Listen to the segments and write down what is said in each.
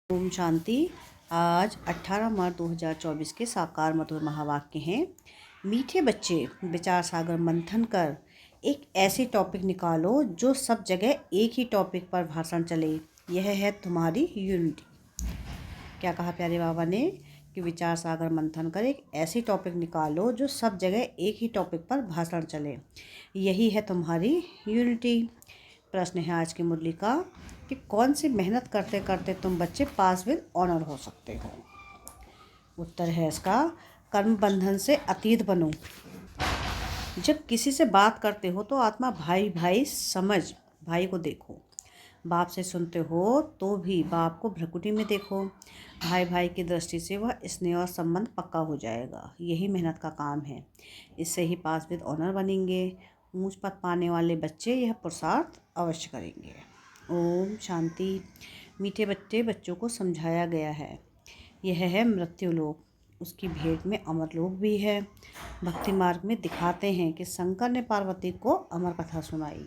ओम शांति। आज 18 मार्च 2024 के साकार मधुर महावाक्य हैं। मीठे बच्चे विचार सागर मंथन कर एक ऐसी टॉपिक निकालो जो सब जगह एक ही टॉपिक पर भाषण चले। यह है तुम्हारी यूनिटी। क्या कहा प्यारे बाबा ने कि विचार सागर मंथन कर एक ऐसी टॉपिक निकालो जो सब जगह एक ही टॉपिक पर भाषण चले। यही है तुम्हारी यूनिटी। प्रश्न है आज की मुरली का कि कौन सी मेहनत करते करते तुम बच्चे पास विद ऑनर हो सकते हो। उत्तर है इसका कर्म बंधन से अतीत बनो। जब किसी से बात करते हो तो आत्मा भाई भाई समझ भाई को देखो। बाप से सुनते हो तो भी बाप को भ्रकुटी में देखो। भाई भाई की दृष्टि से वह स्नेह और संबंध पक्का हो जाएगा। यही मेहनत का काम है। इससे ही पास विद ऑनर बनेंगे। ऊंच पद पाने वाले बच्चे यह पुरुषार्थ अवश्य करेंगे। ओम शांति। मीठे बच्चों को समझाया गया है। यह है मृत्युलोक। उसकी भेंट में अमरलोक भी है। भक्ति मार्ग में दिखाते हैं कि शंकर ने पार्वती को अमर कथा सुनाई।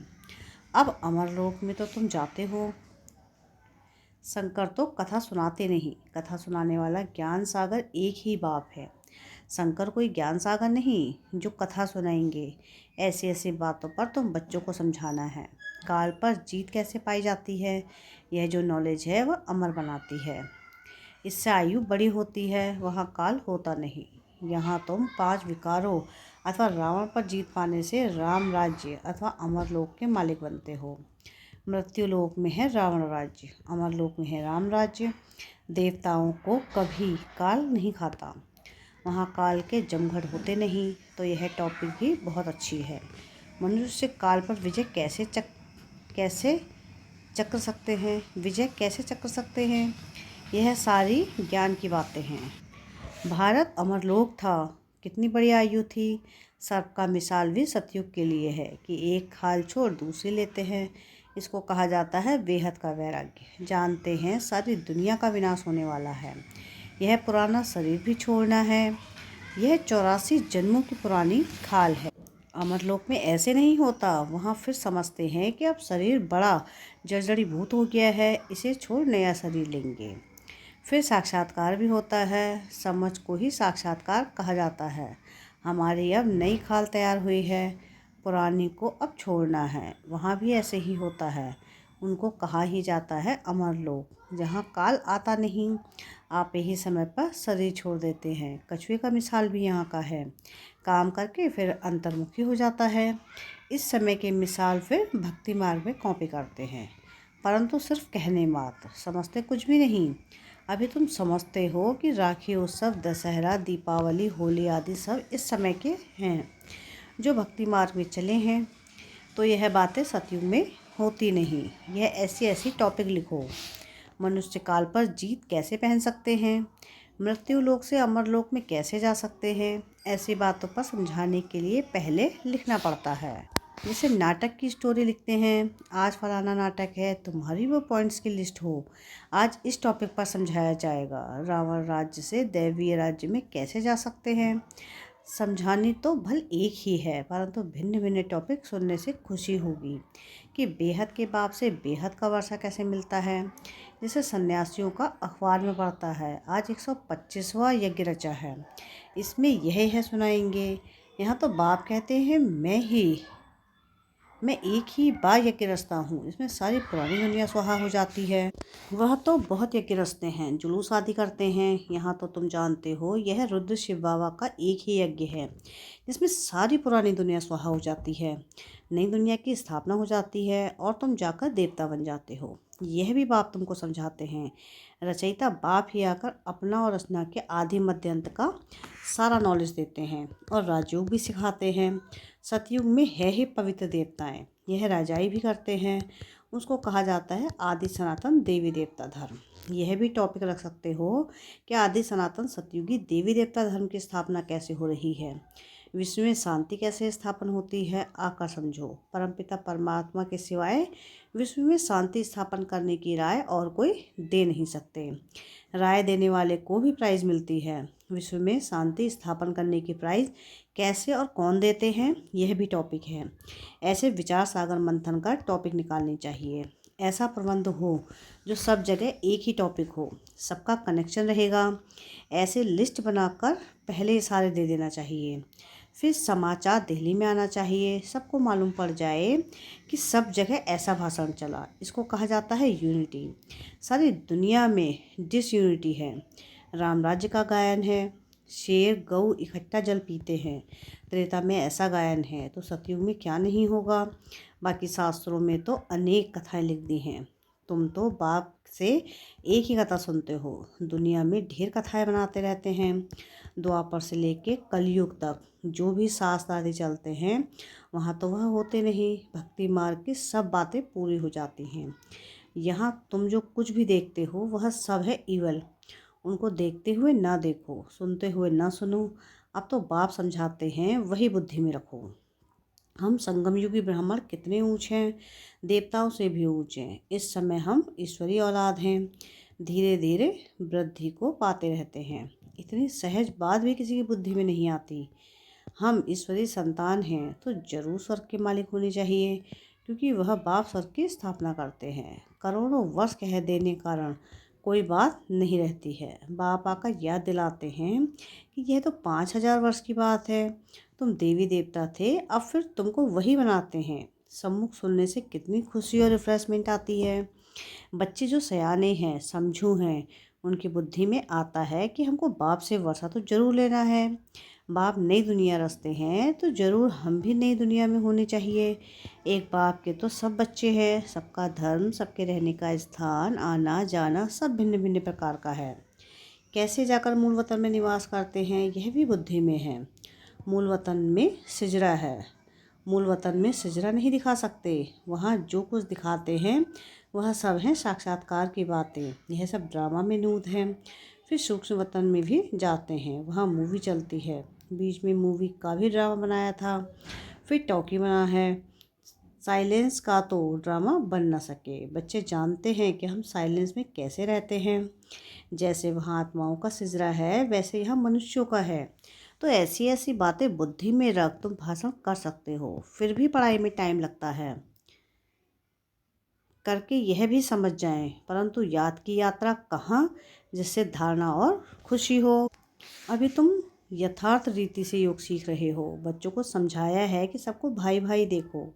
अब अमरलोक में तो तुम जाते हो। शंकर तो कथा सुनाते नहीं। कथा सुनाने वाला ज्ञान सागर एक ही बाप है। शंकर कोई ज्ञान सागर नहीं जो कथा सुनाएंगे। ऐसी ऐसी बातों पर तुम बच्चों को समझाना है। काल पर जीत कैसे पाई जाती है, यह जो नॉलेज है वह अमर बनाती है। इससे आयु बड़ी होती है, वहाँ काल होता नहीं। यहाँ तुम 5 विकारों अथवा रावण पर जीत पाने से राम राज्य अथवा अमरलोक के मालिक बनते हो। मृत्युलोक में है रावण राज्य, अमरलोक में है राम राज्य। देवताओं को कभी काल नहीं खाता। वहाँ काल के जमघट होते नहीं। तो यह टॉपिक भी बहुत अच्छी है। मनुष्य काल पर विजय कैसे चक्र सकते हैं, विजय कैसे चक्र सकते हैं, यह सारी ज्ञान की बातें हैं। भारत अमरलोक था। कितनी बड़ी आयु थी। सर्प का मिसाल भी सतयुग के लिए है कि एक खाल छोड़ दूसरी लेते हैं। इसको कहा जाता है बेहद का वैराग्य। जानते हैं सारी दुनिया का विनाश होने वाला है। यह पुराना शरीर भी छोड़ना है। यह 84 जन्मों की पुरानी खाल है। अमरलोक में ऐसे नहीं होता। वहाँ फिर समझते हैं कि अब शरीर बड़ा जर्जरीभूत हो गया है, इसे छोड़ नया शरीर लेंगे। फिर साक्षात्कार भी होता है। समझ को ही साक्षात्कार कहा जाता है। हमारी अब नई खाल तैयार हुई है, पुरानी को अब छोड़ना है। वहाँ भी ऐसे ही होता है। उनको कहा ही जाता है अमरलोक, जहाँ काल आता नहीं। आप यही समय पर शरीर छोड़ देते हैं। कछुए का मिसाल भी यहाँ का है। काम करके फिर अंतर्मुखी हो जाता है। इस समय के मिसाल फिर भक्ति मार्ग में कॉपी करते हैं, परंतु सिर्फ कहने मात्र, समझते कुछ भी नहीं। अभी तुम समझते हो कि राखी उत्सव, दशहरा, दीपावली, होली आदि सब इस समय के हैं जो भक्ति मार्ग में चले हैं। तो यह बातें सतयुग में होती नहीं। यह ऐसी ऐसी टॉपिक लिखो। मनुष्य काल पर जीत कैसे पहन सकते हैं, मृत्यु लोक से अमरलोक में कैसे जा सकते हैं, ऐसी बातों पर समझाने के लिए पहले लिखना पड़ता है। जैसे नाटक की स्टोरी लिखते हैं। आज फलाना नाटक है, तुम्हारी वो पॉइंट्स की लिस्ट हो। आज इस टॉपिक पर समझाया जाएगा रावण राज्य से दैवीय राज्य में कैसे जा सकते हैं। समझानी तो भल एक ही है, परंतु भिन्न भिन्न टॉपिक सुनने से खुशी होगी कि बेहद के बाप से बेहद का वर्षा कैसे मिलता है। जैसे सन्यासियों का अखबार में पढ़ता है। आज 125वां यज्ञ रचा है, इसमें यह है सुनाएंगे। यहाँ तो बाप कहते हैं मैं एक ही बार यज्ञ रचता हूँ। इसमें सारी पुरानी दुनिया स्वाहा हो जाती है। वह तो बहुत यज्ञ रचते हैं, जुलूस आदि करते हैं। यहाँ तो तुम जानते हो यह रुद्र शिव बाबा का एक ही यज्ञ है जिसमें सारी पुरानी दुनिया स्वाहा हो जाती है। नई दुनिया की स्थापना हो जाती है और तुम जाकर देवता बन जाते हो। यह भी बाप तुमको समझाते हैं। रचयिता बाप ही आकर अपना और रचना के आदि मध्य अंत का सारा नॉलेज देते हैं और राजयोग भी सिखाते हैं। सतयुग में है ही पवित्र देवताएं, यह राजाई भी करते हैं। उसको कहा जाता है आदि सनातन देवी देवता धर्म। यह भी टॉपिक रख सकते हो कि आदि सनातन सतयुगी देवी देवता धर्म की स्थापना कैसे हो रही है, विश्व में शांति कैसे स्थापन होती है। आकर समझो। परमपिता परमात्मा के सिवाय विश्व में शांति स्थापन करने की राय और कोई दे नहीं सकते। राय देने वाले को भी प्राइज़ मिलती है। विश्व में शांति स्थापन करने की प्राइज़ कैसे और कौन देते हैं, यह भी टॉपिक है। ऐसे विचार सागर मंथन का टॉपिक निकालनी चाहिए। ऐसा प्रबंध हो जो सब जगह एक ही टॉपिक हो, सबका कनेक्शन रहेगा। ऐसे लिस्ट बनाकर पहले सारे दे देना चाहिए। फिर समाचार दिल्ली में आना चाहिए, सबको मालूम पड़ जाए कि सब जगह ऐसा भाषण चला। इसको कहा जाता है यूनिटी। सारी दुनिया में डिसयूनिटी है। राम राज्य का गायन है, शेर गऊ इकट्ठा जल पीते हैं। त्रेता में ऐसा गायन है तो सतयुग में क्या नहीं होगा। बाकी शास्त्रों में तो अनेक कथाएं लिख दी हैं। तुम तो बाप से एक ही कथा सुनते हो, दुनिया में ढेर कथाएं बनाते रहते हैं। द्वापर से लेके कलयुग तक जो भी शास्त्र आदि चलते हैं वहाँ तो वह होते नहीं। भक्ति मार्ग की सब बातें पूरी हो जाती हैं। यहाँ तुम जो कुछ भी देखते हो वह सब है ईवल। उनको देखते हुए ना देखो, सुनते हुए ना सुनो। अब तो बाप समझाते हैं वही बुद्धि में रखो। हम संगम युगी ब्राह्मण कितने ऊंचे हैं, देवताओं से भी ऊंचे हैं। इस समय हम ईश्वरीय औलाद हैं, धीरे धीरे वृद्धि को पाते रहते हैं। इतनी सहज बात भी किसी की बुद्धि में नहीं आती। हम ईश्वरीय संतान हैं तो जरूर स्वर्ग के मालिक होने चाहिए, क्योंकि वह बाप स्वर्ग की स्थापना करते हैं। करोड़ों वर्ष कह देने कारण कोई बात नहीं रहती है। बाप आकर याद दिलाते हैं कि यह तो 5,000 वर्ष की बात है। तुम देवी देवता थे, अब फिर तुमको वही बनाते हैं। सम्मुख सुनने से कितनी खुशी और रिफ्रेशमेंट आती है। बच्चे जो सयाने हैं, समझू हैं, उनकी बुद्धि में आता है कि हमको बाप से वर्षा तो जरूर लेना है। बाप नई दुनिया रचते हैं तो जरूर हम भी नई दुनिया में होने चाहिए। एक बाप के तो सब बच्चे हैं, सबका धर्म, सबके रहने का स्थान, आना जाना सब भिन्न भिन्न प्रकार का है। कैसे जाकर मूल वतन में निवास करते हैं यह भी बुद्धि में है। मूल वतन में सिजरा है, मूल वतन में सिजरा नहीं दिखा सकते। वहाँ जो कुछ दिखाते हैं वह सब हैं साक्षात्कार की बातें। यह सब ड्रामा में नूद हैं। फिर सूक्ष्म वतन में भी जाते हैं, वहाँ मूवी चलती है। बीच में मूवी का भी ड्रामा बनाया था, फिर टॉकी बना है। साइलेंस का तो ड्रामा बन ना सके। बच्चे जानते हैं कि हम साइलेंस में कैसे रहते हैं। जैसे वहाँ आत्माओं का सिजरा है वैसे यहाँ मनुष्यों का है। तो ऐसी ऐसी बातें बुद्धि में रख तुम भाषण कर सकते हो। फिर भी पढ़ाई में टाइम लगता है, करके यह भी समझ जाएं, परंतु याद की यात्रा कहाँ, जिससे धारणा और खुशी हो। अभी तुम यथार्थ रीति से योग सीख रहे हो। बच्चों को समझाया है कि सबको भाई भाई देखो।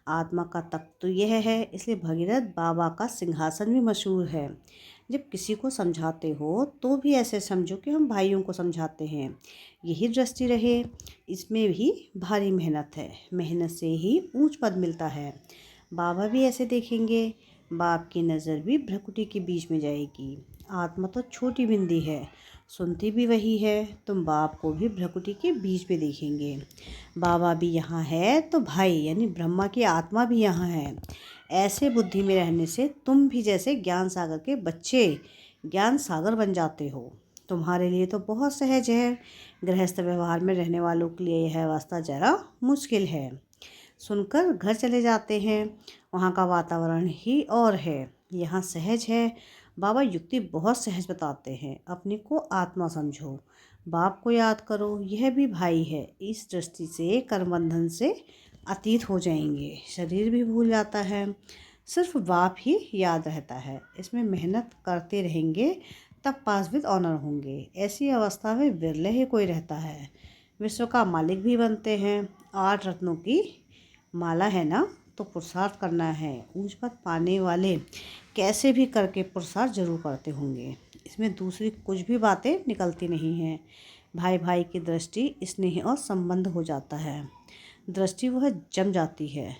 आत्मा का तप तो यह है, इसलिए भगीरथ बाबा का सिंहासन भी मशहूर है। जब किसी को समझाते हो तो भी ऐसे समझो कि हम भाइयों को समझाते हैं। यही दृष्टि रहे। इसमें भी भारी मेहनत है, मेहनत से ही ऊंच पद मिलता है। बाबा भी ऐसे देखेंगे। बाप की नज़र भी भ्रकुटी के बीच में जाएगी। आत्मा तो छोटी बिंदी है, सुनती भी वही है। तुम बाप को भी भ्रकुटी के बीच में देखेंगे। बाबा भी यहाँ है तो भाई यानी ब्रह्मा की आत्मा भी यहाँ है। ऐसे बुद्धि में रहने से तुम भी जैसे ज्ञान सागर के बच्चे ज्ञान सागर बन जाते हो। तुम्हारे लिए तो बहुत सहज है। गृहस्थ व्यवहार में रहने वालों के लिए यह अवस्था जरा मुश्किल है। सुनकर घर चले जाते हैं, वहाँ का वातावरण ही और है। यहाँ सहज है। बाबा युक्ति बहुत सहज बताते हैं। अपने को आत्मा समझो, बाप को याद करो, यह भी भाई है। इस दृष्टि से कर्मबंधन से अतीत हो जाएंगे। शरीर भी भूल जाता है, सिर्फ बाप ही याद रहता है। इसमें मेहनत करते रहेंगे तब पास विद ऑनर होंगे। ऐसी अवस्था में बिरले ही कोई रहता है। विश्व का मालिक भी बनते हैं। 8 रत्नों की माला है ना, तो पुरुषार्थ करना है। ऊंच पद पाने वाले कैसे भी करके पुरुषार्थ जरूर करते होंगे। इसमें दूसरी कुछ भी बातें निकलती नहीं हैं। भाई भाई की दृष्टि स्नेह और संबंध हो जाता है। दृष्टि वह जम जाती है।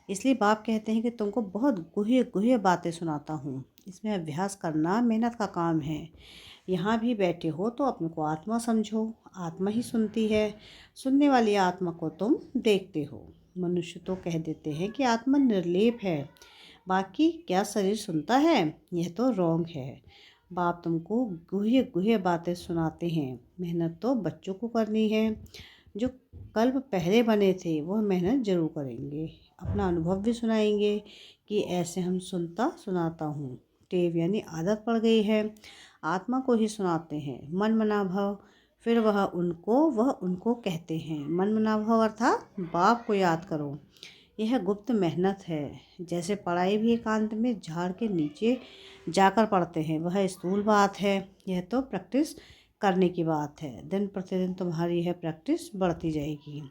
इसलिए बाप कहते हैं कि तुमको बहुत गुह्य गुह्य बातें सुनाता हूँ। इसमें अभ्यास करना मेहनत का काम है। यहाँ भी बैठे हो तो अपने को आत्मा समझो। आत्मा ही सुनती है। सुनने वाली आत्मा को तुम देखते हो। मनुष्य तो कह देते हैं कि आत्मा निर्लेप है, बाकी क्या शरीर सुनता है? यह तो रॉन्ग है। बाप तुमको गुह्य गुह्य बातें सुनाते हैं। मेहनत तो बच्चों को करनी है। जो कल्प पहले बने थे वह मेहनत जरूर करेंगे। अपना अनुभव भी सुनाएंगे कि ऐसे हम सुनता सुनाता हूँ। टेव यानी आदत पड़ गई है। आत्मा को ही सुनाते हैं। मन मना भाव, फिर वह उनको कहते हैं। मन मना भाव अर्थात बाप को याद करो। यह गुप्त मेहनत है। जैसे पढ़ाई भी एकांत में झाड़ के नीचे जाकर पढ़ते हैं, वह स्थूल बात है। यह तो प्रैक्टिस करने की बात है। दिन प्रतिदिन तुम्हारी यह प्रैक्टिस बढ़ती जाएगी।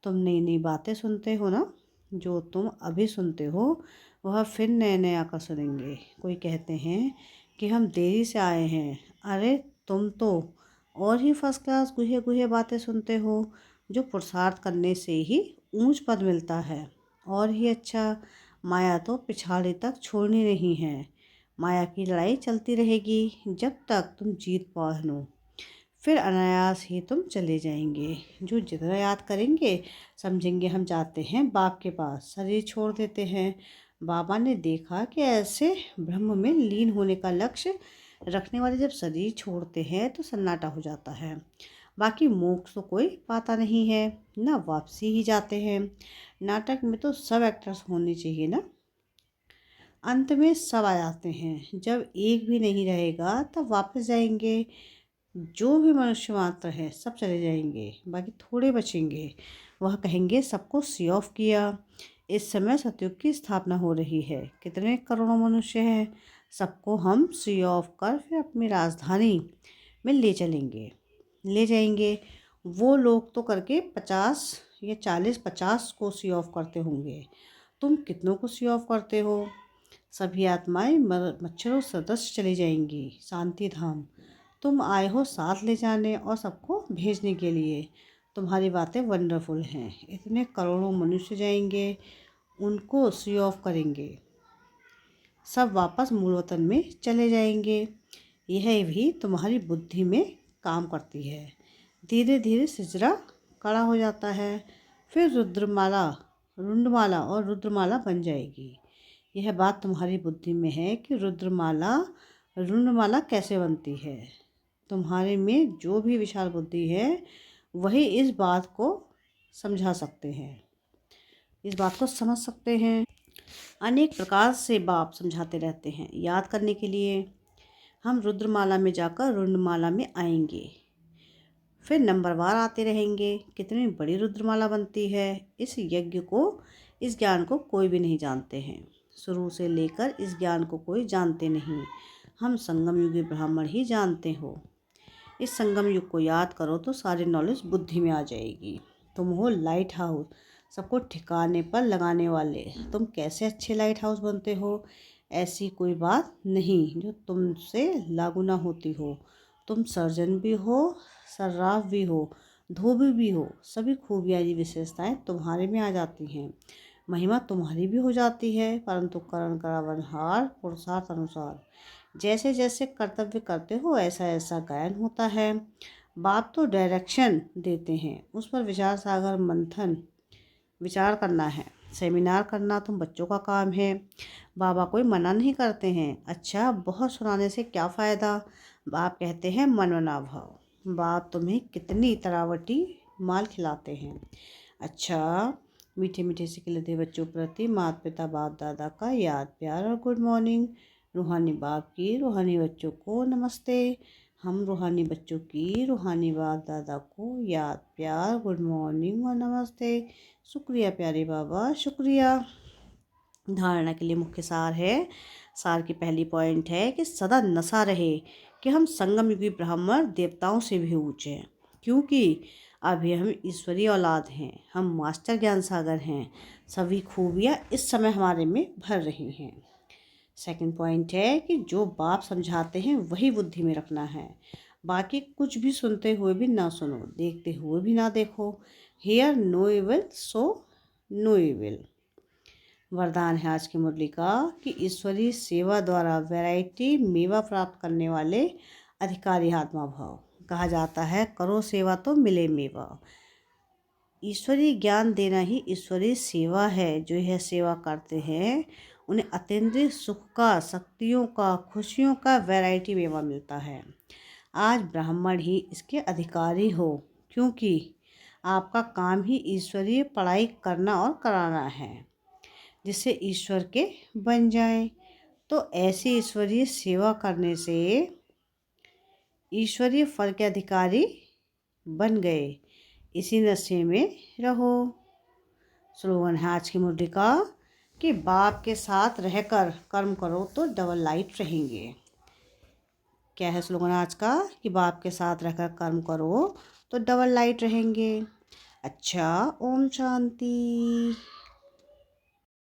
तुम नई नई बातें सुनते हो ना, जो तुम अभी सुनते हो वह फिर नए नए आकर सुनेंगे। कोई कहते हैं कि हम देरी से आए हैं। अरे तुम तो और ही फर्स्ट क्लास गुहे गुहे बातें सुनते हो, जो पुरुषार्थ करने से ही ऊंच पद मिलता है। और ही अच्छा, माया तो पिछाड़ी तक छोड़नी नहीं है। माया की लड़ाई चलती रहेगी जब तक तुम जीत पाओ। फिर अनायास ही तुम चले जाएंगे। जो जितना याद करेंगे समझेंगे हम जाते हैं बाप के पास, शरीर छोड़ देते हैं। बाबा ने देखा कि ऐसे ब्रह्म में लीन होने का लक्ष्य रखने वाले जब शरीर छोड़ते हैं तो सन्नाटा हो जाता है। बाकी मोक्ष तो कोई पाता नहीं है, ना वापसी ही जाते हैं। नाटक में तो सब एक्टर्स होने चाहिए ना। अंत में सब आ जाते हैं। जब एक भी नहीं रहेगा तब वापस जाएंगे। जो भी मनुष्य मात्र है सब चले जाएंगे, बाकी थोड़े बचेंगे। वह कहेंगे सबको सी ऑफ किया। इस समय सतयुग की स्थापना हो रही है। कितने करोड़ों मनुष्य हैं, सबको हम सी ऑफ कर फिर अपनी राजधानी में ले जाएंगे। वो लोग तो करके 50 या 40-50 को सी ऑफ करते होंगे। तुम कितनों को सी ऑफ करते हो? सभी आत्माएं मच्छरों सदस्य चली जाएंगी शांति धाम। तुम आए हो साथ ले जाने और सबको भेजने के लिए। तुम्हारी बातें वंडरफुल हैं। इतने करोड़ों मनुष्य जाएंगे, उनको सी ऑफ करेंगे, सब वापस मूल वतन में चले जाएंगे। यह भी तुम्हारी बुद्धि में काम करती है। धीरे धीरे सिजरा कड़ा हो जाता है, फिर रुंडमाला और रुद्रमाला बन जाएगी। यह बात तुम्हारी बुद्धि में है कि रुद्रमाला रुंडमाला कैसे बनती है। तुम्हारे में जो भी विशाल बुद्धि है वही इस बात को समझा सकते हैं, इस बात को समझ सकते हैं। अनेक प्रकार से बाप समझाते रहते हैं याद करने के लिए। हम रुद्रमाला में जाकर रुंडमाला में आएंगे, फिर नंबरवार आते रहेंगे। कितनी बड़ी रुद्रमाला बनती है, इस यज्ञ को, इस ज्ञान को कोई भी नहीं जानते हैं। शुरू से लेकर इस ज्ञान को कोई जानते नहीं। हम संगम युगी ब्राह्मण ही जानते हो। इस संगम युग को याद करो तो सारी नॉलेज बुद्धि में आ जाएगी। तुम हो लाइट हाउस, सबको ठिकाने पर लगाने वाले। तुम कैसे अच्छे लाइट हाउस बनते हो? ऐसी कोई बात नहीं जो तुमसे लागू ना होती हो। तुम सर्जन भी हो, सर्राफ भी हो, धोबी भी हो। सभी खूबियाँ विशेषताएं तुम्हारे में आ जाती हैं। महिमा तुम्हारी भी हो जाती है, परंतु करण करावनहार पुरुषार्थ अनुसार। जैसे जैसे कर्तव्य करते हो ऐसा ऐसा गायन होता है। बाप तो डायरेक्शन देते हैं, उस पर विचार सागर मंथन विचार करना है। सेमिनार करना तुम बच्चों का काम है। बाबा कोई मना नहीं करते हैं। अच्छा, बहुत सुनाने से क्या फ़ायदा? बाप कहते हैं मन मना भाव। बाप तुम्हें कितनी तरावटी माल खिलाते हैं। अच्छा, मीठे मीठे से खिलते बच्चों प्रति माता पिता बाप दादा का याद प्यार और गुड मॉर्निंग। रूहानी बाप की रूहानी बच्चों को नमस्ते। हम रूहानी बच्चों की रूहानी बाप दादा को याद प्यार गुड मॉर्निंग और नमस्ते। शुक्रिया प्यारे बाबा, शुक्रिया। धारणा के लिए मुख्य सार है। सार की पहली पॉइंट है कि सदा नशा रहे कि हम संगम युगी ब्राह्मण देवताओं से भी ऊंचे हैं, क्योंकि अभी हम ईश्वरीय औलाद हैं। हम मास्टर ज्ञान सागर हैं। सभी खूबियाँ इस समय हमारे में भर रही हैं। सेकंड पॉइंट है कि जो बाप समझाते हैं वही बुद्धि में रखना है। बाकी कुछ भी सुनते हुए भी ना सुनो, देखते हुए भी ना देखो। Hear no evil see no evil. वरदान है आज की मुरली का कि ईश्वरीय सेवा द्वारा वैरायटी मेवा प्राप्त करने वाले अधिकारी आत्मा भाव। कहा जाता है करो सेवा तो मिले मेवा। ईश्वरीय ज्ञान देना ही ईश्वरीय सेवा है। जो यह सेवा करते हैं उन्हें अतीन्द्रिय सुख का, शक्तियों का, खुशियों का वैरायटी मेवा मिलता है। आज ब्राह्मण ही इसके अधिकारी हो, क्योंकि आपका काम ही ईश्वरीय पढ़ाई करना और कराना है, जिससे ईश्वर के बन जाएं। तो ऐसी ईश्वरीय सेवा करने से ईश्वरीय फल के अधिकारी बन गए। इसी नशे में रहो। स्लोगन है आज की मुरली का कि बाप के साथ रहकर कर्म करो तो डबल लाइट रहेंगे। क्या है स्लोगन आज का कि बाप के साथ रहकर कर्म करो तो डबल लाइट रहेंगे। अच्छा, ओम शांति।